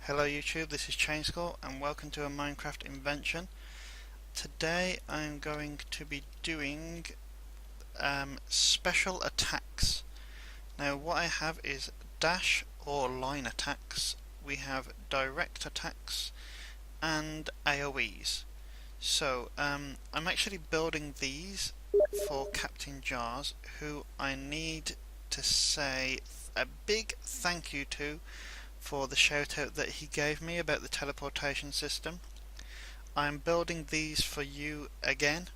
Hello YouTube, this is chainskull and welcome to a Minecraft invention. Today I'm going to be doing special attacks. Now what I have is dash or line attacks, we have direct attacks and AoEs. So I'm actually building these for Captain Jars, who I need to say a big thank you to for the shout out that he gave me about the teleportation system. I'm building these for you again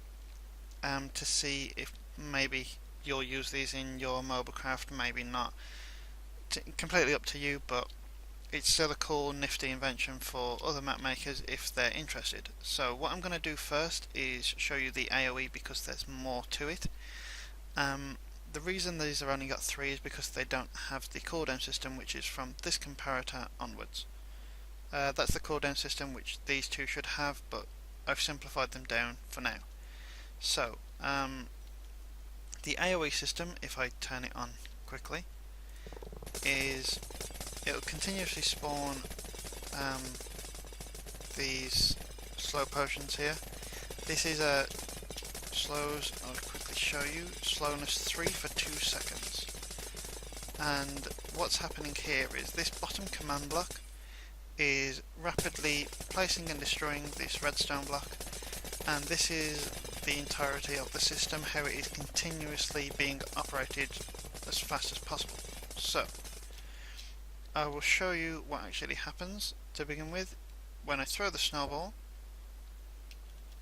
to see if maybe you'll use these in your MOBAcraft, maybe not. Completely up to you, but it's still a cool nifty invention for other map makers if they're interested. So what I'm going to do first is show you the AoE because there's more to it. The reason these are only got 3 is because they don't have the cooldown system, which is from this comparator onwards. That's the cooldown system which these two should have, but I've simplified them down for now. So, the AoE system, if I turn it on quickly, is it'll continuously spawn these slow potions here. This is a slows, I'll quickly show you, slowness 3 for 2 seconds. And what's happening here is this bottom command block is rapidly placing and destroying this redstone block, and this is the entirety of the system, how it is continuously being operated as fast as possible. So I will show you what actually happens to begin with. When I throw the snowball,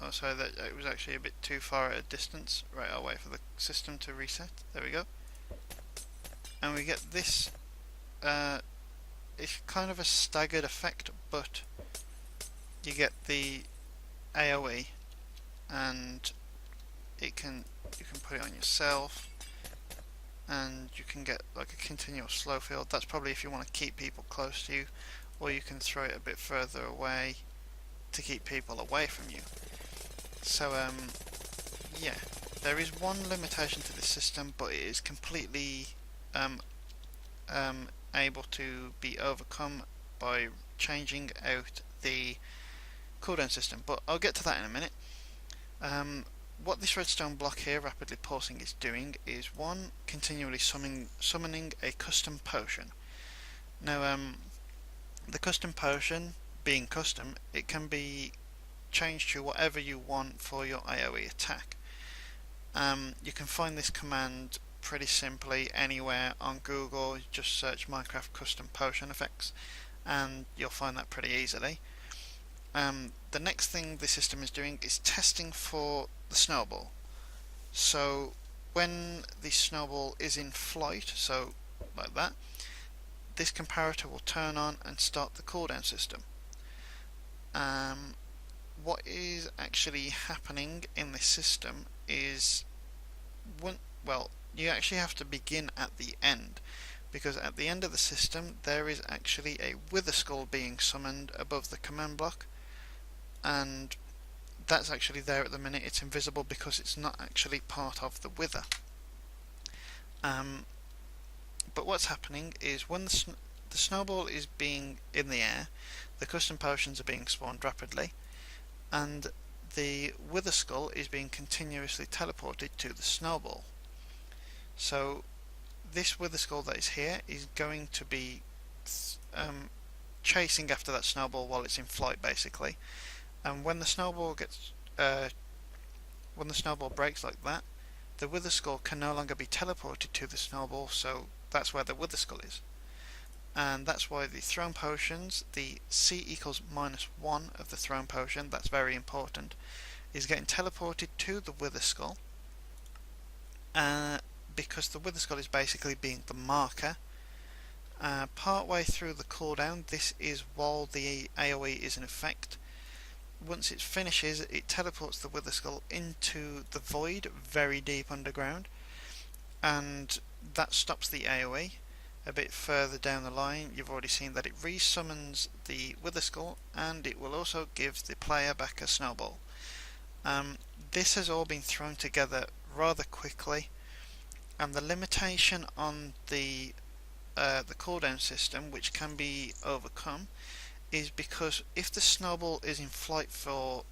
oh sorry, that it was actually a bit too far at a distance. Right, I'll wait for the system to reset. There we go. And we get this, it's kind of a staggered effect, but you get the AoE, and you can put it on yourself, and you can get like a continual slow field. That's probably if you want to keep people close to you, or you can throw it a bit further away to keep people away from you. So yeah, there is one limitation to this system, but it is completely able to be overcome by changing out the cooldown system, but I'll get to that in a minute. What this redstone block here, rapidly pulsing, is doing is one, continually summoning a custom potion. Now the custom potion, being custom, it can be changed to whatever you want for your AoE attack. You can find this command pretty simply anywhere on Google. Just search Minecraft custom potion effects and you'll find that pretty easily. The next thing the system is doing is testing for the snowball. So when the snowball is in flight, so like that, this comparator will turn on and start the cooldown system. What is actually happening in this system is, well, you actually have to begin at the end, because at the end of the system there is actually a wither skull being summoned above the command block, and that's actually there at the minute. It's invisible because it's not actually part of the wither. But what's happening is when the snowball is being in the air, the custom potions are being spawned rapidly, and the wither skull is being continuously teleported to the snowball. So this wither skull that is here is going to be chasing after that snowball while it's in flight, basically. And when the snowball gets when the snowball breaks like that, the wither skull can no longer be teleported to the snowball, so that's where the wither skull is. And that's why the throne potions, the C equals -1 of the throne potion, that's very important, is getting teleported to the wither skull, because the wither skull is basically being the marker. Part way through the cooldown, this is while the AoE is in effect. Once it finishes, it teleports the wither skull into the void very deep underground, and that stops the AoE. A bit further down the line, you've already seen that it resummons the wither skull, and it will also give the player back a snowball. This has all been thrown together rather quickly, and the limitation on the cooldown system, which can be overcome, is because if the snowball is in flight for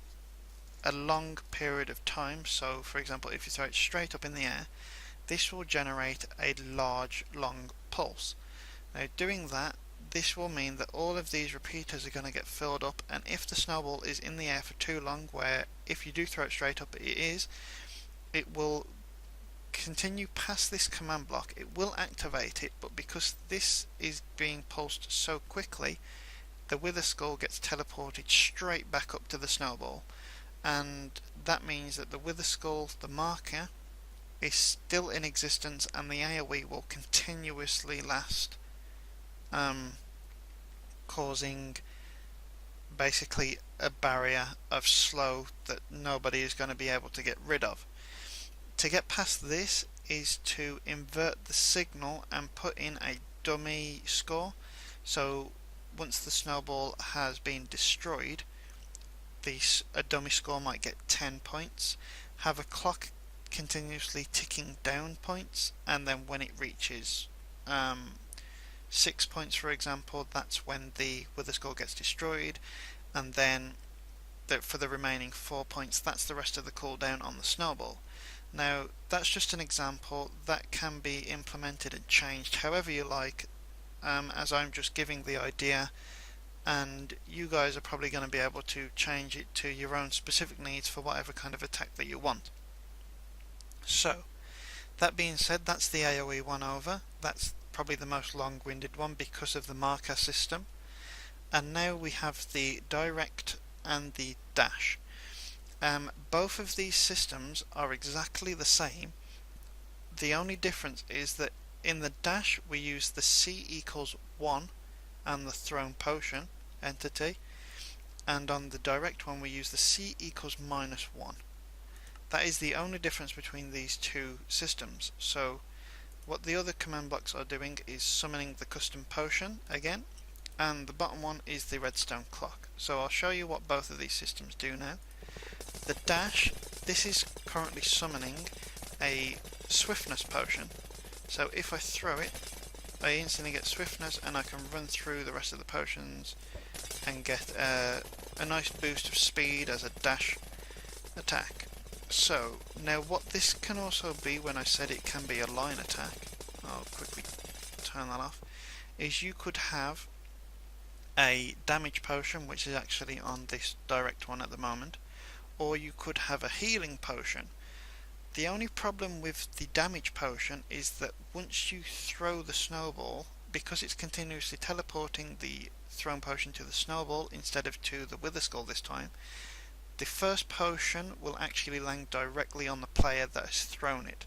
a long period of time, so for example if you throw it straight up in the air, this will generate a large long pulse. Now doing that, this will mean that all of these repeaters are going to get filled up, and if the snowball is in the air for too long, where if you do throw it straight up it will continue past this command block. It will activate it, but because this is being pulsed so quickly, the wither skull gets teleported straight back up to the snowball, and that means that the wither skull, the marker, is still in existence and the AoE will continuously last, causing basically a barrier of slow that nobody is going to be able to get rid of. To get past this is to invert the signal and put in a dummy score. So once the snowball has been destroyed, a dummy score might get 10 points. Have a clock continuously ticking down points, and then when it reaches 6 points, for example, that's when the wither skull gets destroyed, and then for the remaining 4 points, that's the rest of the cooldown on the snowball. Now that's just an example that can be implemented and changed however you like, as I'm just giving the idea, and you guys are probably going to be able to change it to your own specific needs for whatever kind of attack that you want. So that being said, that's the AoE one over. That's probably the most long-winded one because of the marker system. And now we have the direct and the dash. Both of these systems are exactly the same. The only difference is that in the dash we use the C equals 1 and the thrown potion entity, and on the direct one we use the C equals -1. That is the only difference between these two systems. So what the other command blocks are doing is summoning the custom potion again, and the bottom one is the redstone clock. So I'll show you what both of these systems do now. The dash, this is currently summoning a swiftness potion. So if I throw it, I instantly get swiftness and I can run through the rest of the potions and get a nice boost of speed as a dash attack. So now what this can also be, when I said it can be a line attack, I'll quickly turn that off, is you could have a damage potion, which is actually on this direct one at the moment, or you could have a healing potion. The only problem with the damage potion is that once you throw the snowball, because it's continuously teleporting the thrown potion to the snowball instead of to the wither skull this time, the first potion will actually land directly on the player that has thrown it.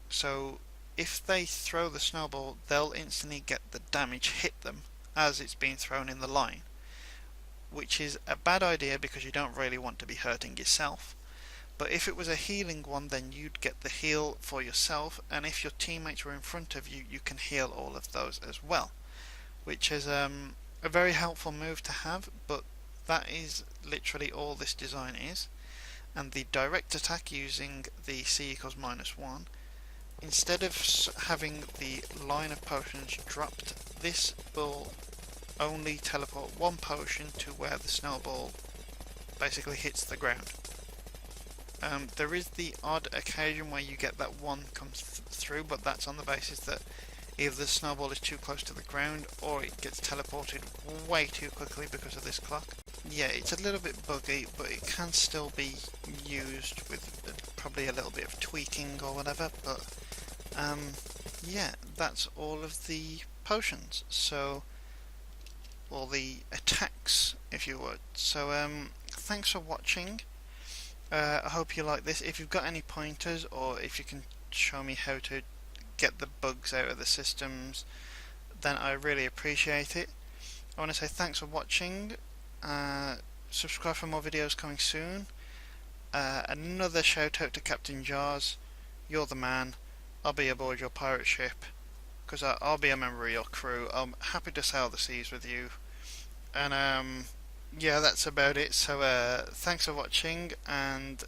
So if they throw the snowball, they'll instantly get the damage hit them as it's being thrown in the line, which is a bad idea because you don't really want to be hurting yourself. But if it was a healing one, then you'd get the heal for yourself, and if your teammates were in front of you, you can heal all of those as well, which is a very helpful move to have. But that is literally all this design is. And the direct attack using the C equals -1, instead of having the line of potions dropped, this will only teleport one potion to where the snowball basically hits the ground. There is the odd occasion where you get that one comes through, but that's on the basis that either the snowball is too close to the ground or it gets teleported way too quickly because of this clock. Yeah, it's a little bit buggy, but it can still be used with probably a little bit of tweaking or whatever, but yeah, that's all of the potions, so, or the attacks if you would. So thanks for watching. I hope you like this. If you've got any pointers, or if you can show me how to get the bugs out of the systems, then I really appreciate it. I want to say thanks for watching. Subscribe for more videos coming soon. Another shout out to Captain Jaws. You're the man. I'll be aboard your pirate ship, because I'll be a member of your crew. I'm happy to sail the seas with you. And yeah, that's about it. So thanks for watching, and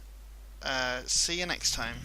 see you next time.